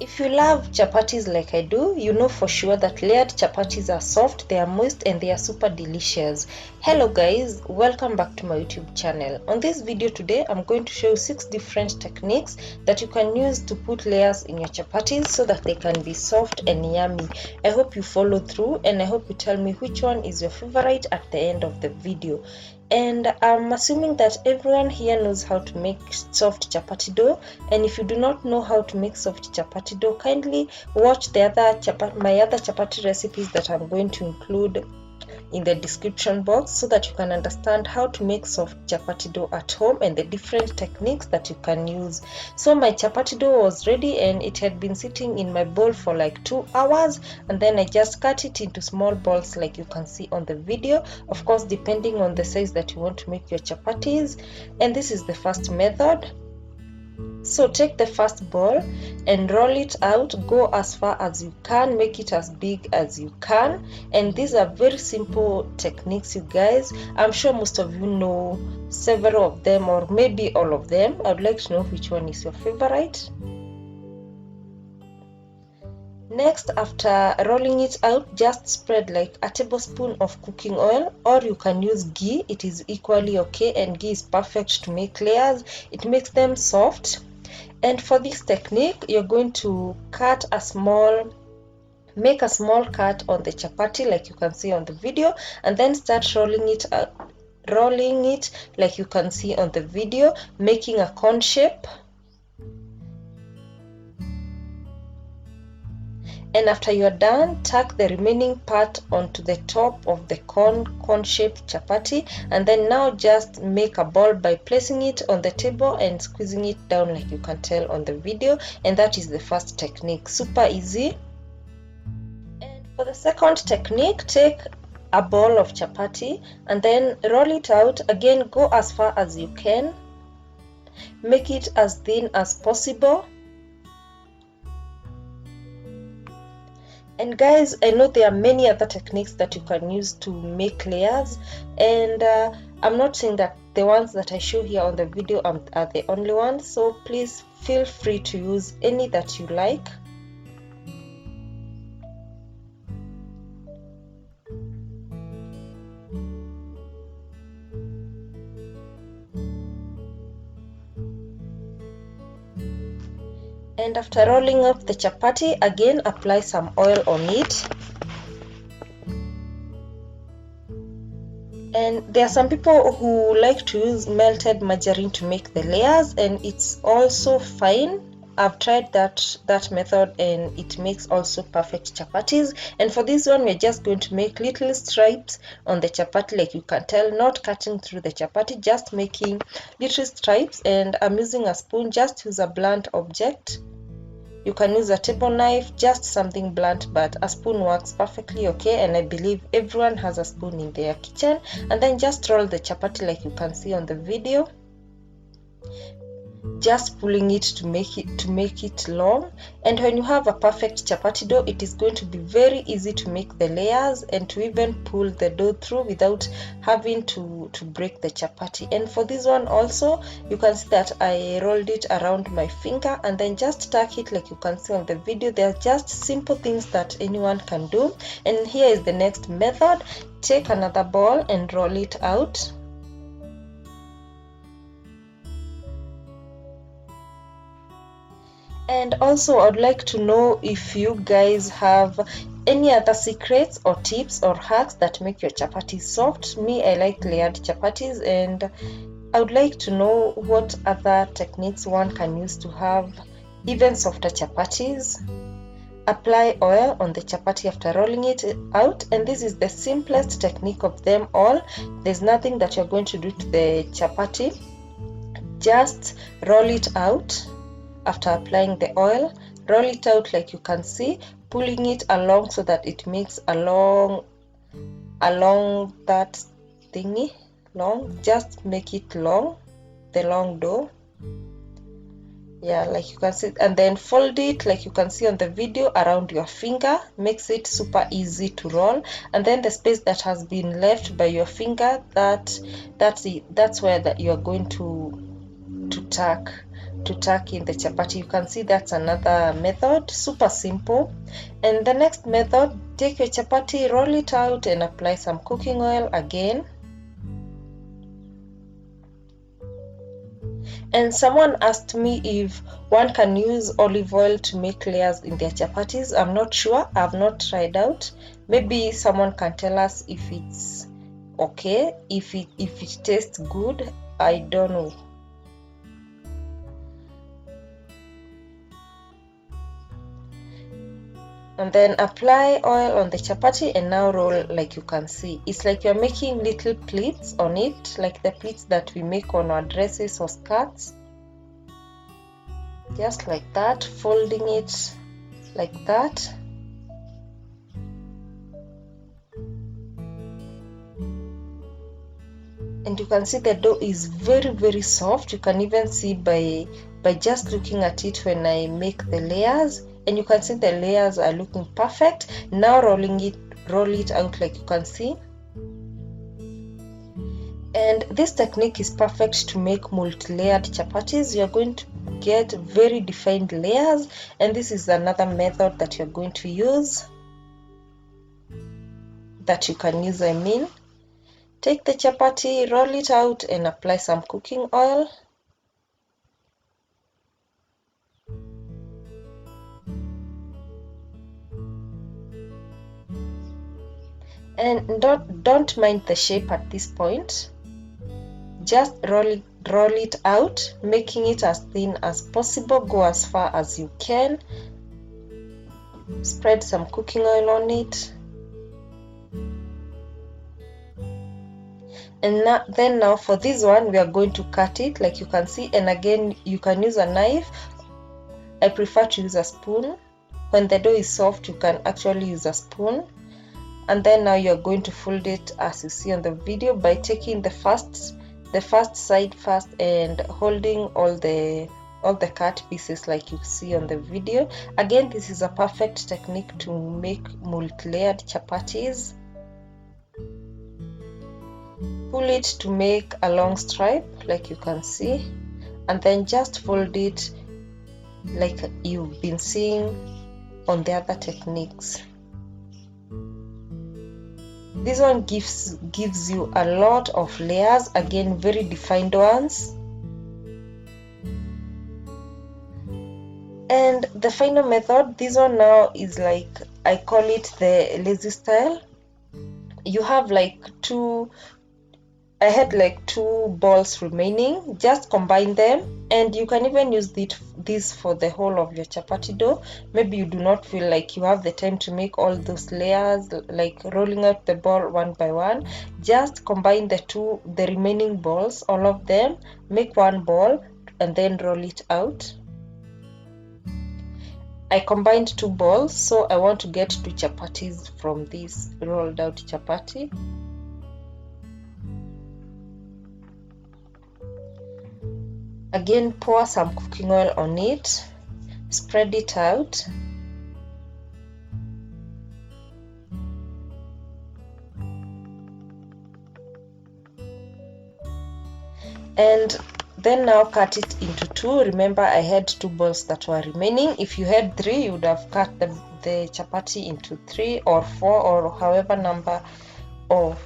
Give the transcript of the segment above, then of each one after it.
If you love chapatis like I do, you know for sure that layered chapatis are soft, they are moist, and they are super delicious. Hello guys, welcome back to my YouTube channel. On this video today, I'm going to show you 6 different techniques that you can use to put layers in your chapatis so that they can be soft and yummy. I hope you follow through, and I hope you tell me which one is your favorite at the end of the video. And I'm assuming that everyone here knows how to make soft chapati dough, and if you do not know how to make soft chapati dough, kindly watch my other chapati recipes that I'm going to include in the description box so that you can understand how to make soft chapati dough at home and the different techniques that you can use. So my chapati dough was ready and it had been sitting in my bowl for like 2 hours, and then I just cut it into small balls like you can see on the video, of course depending on the size that you want to make your chapatis. And this is the first method. So take the first ball and roll it out, go as far as you can, make it as big as you can. And these are very simple techniques, you guys. I'm sure most of you know several of them or maybe all of them. I'd like to know which one is your favorite. Next, after rolling it out, just spread like a tablespoon of cooking oil, or you can use ghee. It is equally okay, and ghee is perfect to make layers. It makes them soft. And for this technique, you're going to make a small cut on the chapati like you can see on the video, and then start rolling it like you can see on the video, making a cone shape. And after you're done, tuck the remaining part onto the top of the cone-shaped chapati, and then now just make a ball by placing it on the table and squeezing it down like you can tell on the video. And that is the first technique, super easy. And for the second technique, take a ball of chapati and then roll it out. Again, go as far as you can, make it as thin as possible. And guys, I know there are many other techniques that you can use to make layers, and I'm not saying that the ones that I show here on the video are the only ones, so please feel free to use any that you like. And after rolling up the chapati, again apply some oil on it. And there are some people who like to use melted margarine to make the layers, and it's also fine. I've tried that method and it makes also perfect chapatis. And for this one, we're just going to make little stripes on the chapati like you can tell, not cutting through the chapati, just making little stripes. And I'm using a spoon. Just use a blunt object. You can use a table knife, just something blunt, but a spoon works perfectly okay, and I believe everyone has a spoon in their kitchen. And then just roll the chapati like you can see on the video, just pulling it to make it long. And when you have a perfect chapati dough, it is going to be very easy to make the layers and to even pull the dough through without having to break the chapati. And for this one also, you can see that I rolled it around my finger and then just tuck it like you can see on the video. They are just simple things that anyone can do. And here is the next method. Take another ball and roll it out. And also, I'd like to know if you guys have any other secrets or tips or hacks that make your chapatis soft. Me, I like layered chapatis, and I would like to know what other techniques one can use to have even softer chapatis. Apply oil on the chapati after rolling it out, and this is the simplest technique of them all. There's nothing that you're going to do to the chapati. Just roll it out. After applying the oil, roll it out like you can see, pulling it along so that it makes along that thingy long. Just make it long, the long dough. Yeah, like you can see, and then fold it like you can see on the video around your finger. Makes it super easy to roll. And then the space that has been left by your finger, that's where that you are going to tuck to tuck in the chapati. You can see that's another method, super simple. And the next method, take your chapati, roll it out and apply some cooking oil again. And someone asked me if one can use olive oil to make layers in their chapatis. I'm not sure, I've not tried out. Maybe someone can tell us if it's okay, if it tastes good. I don't know. And then apply oil on the chapati and now roll. Like you can see, it's like you're making little pleats on it, like the pleats that we make on our dresses or skirts. Just like that, folding it like that. And you can see the dough is very soft. You can even see by just looking at it when I make the layers, and you can see the layers are looking perfect. Now roll it out like you can see. And this technique is perfect to make multi-layered chapatis. You're going to get very defined layers, and this is another method that you're going to use, that you can use, I mean. Take the chapati, roll it out and apply some cooking oil. And don't mind the shape at this point. Just roll it out, making it as thin as possible. Go as far as you can. Spread some cooking oil on it. And now for this one, we are going to cut it like you can see. And again, you can use a knife. I prefer to use a spoon. When the dough is soft, you can actually use a spoon. And then now you're going to fold it as you see on the video by taking the first side first and holding all the cut pieces like you see on the video. Again, this is a perfect technique to make multi-layered chapatis. Pull it to make a long stripe like you can see, and then just fold it like you've been seeing on the other techniques. This one gives you a lot of layers, again very defined ones. And the final method, this one now is like, I call it the lazy style. You have like I had like 2 balls remaining. Just combine them, and you can even use this for the whole of your chapati dough. Maybe you do not feel like you have the time to make all those layers, like rolling out the ball one by one. Just combine the remaining balls, all of them, make one ball and then roll it out. I combined 2 balls, so I want to get 2 chapatis from this rolled out chapati. Again, pour some cooking oil on it, spread it out. And then now cut it into 2. Remember, I had 2 balls that were remaining. If you had 3, you would have cut the chapati into 3 or 4 or however number of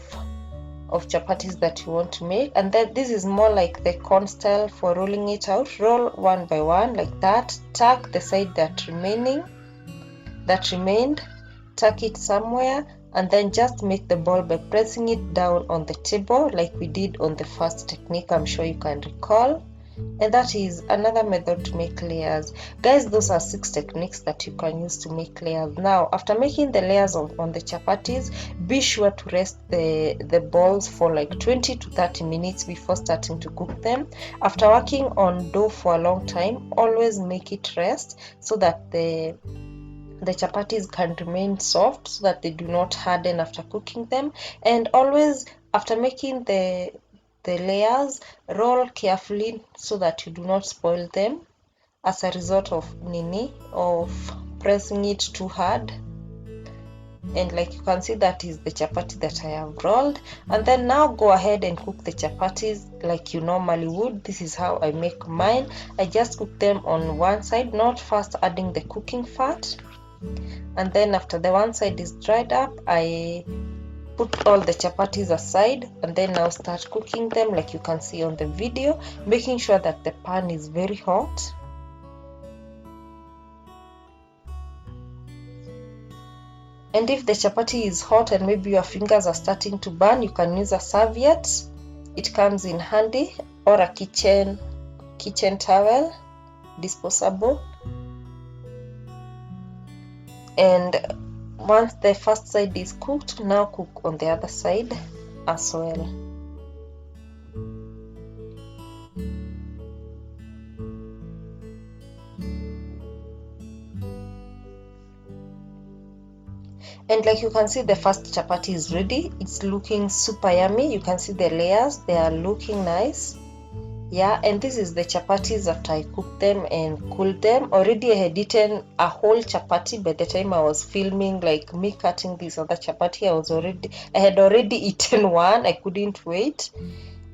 chapatis that you want to make. And then this is more like the cone style for rolling it out. Roll one by one like that. Tuck the side that remained, tuck it somewhere, and then just make the ball by pressing it down on the table like we did on the first technique, I'm sure you can recall. And that is another method to make layers. Guys, those are 6 techniques that you can use to make layers. Now, after making the layers on the chapatis, be sure to rest the balls for like 20 to 30 minutes before starting to cook them. After working on dough for a long time, always make it rest so that the chapatis can remain soft, so that they do not harden after cooking them. And always after making the layers, roll carefully so that you do not spoil them as a result of pressing it too hard. And like you can see, that is the chapati that I have rolled. And then now go ahead and cook the chapatis like you normally would. This is how I make mine. I just cook them on one side, not first adding the cooking fat. And then after the one side is dried up, I put all the chapatis aside, and then now start cooking them like you can see on the video, making sure that the pan is very hot. And if the chapati is hot and maybe your fingers are starting to burn, you can use a serviette. It comes in handy, or a kitchen towel, disposable. And once the first side is cooked, now cook on the other side as well. And like you can see, the first chapati is ready. It's looking super yummy. You can see the layers, they are looking nice. Yeah, and this is the chapatis after I cooked them and cooled them. Already I had eaten a whole chapati by the time I was filming, like me cutting this other chapati. I had already eaten one. I couldn't wait.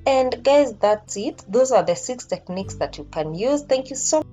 And guys, that's it. Those are the 6 techniques that you can use. Thank you so much.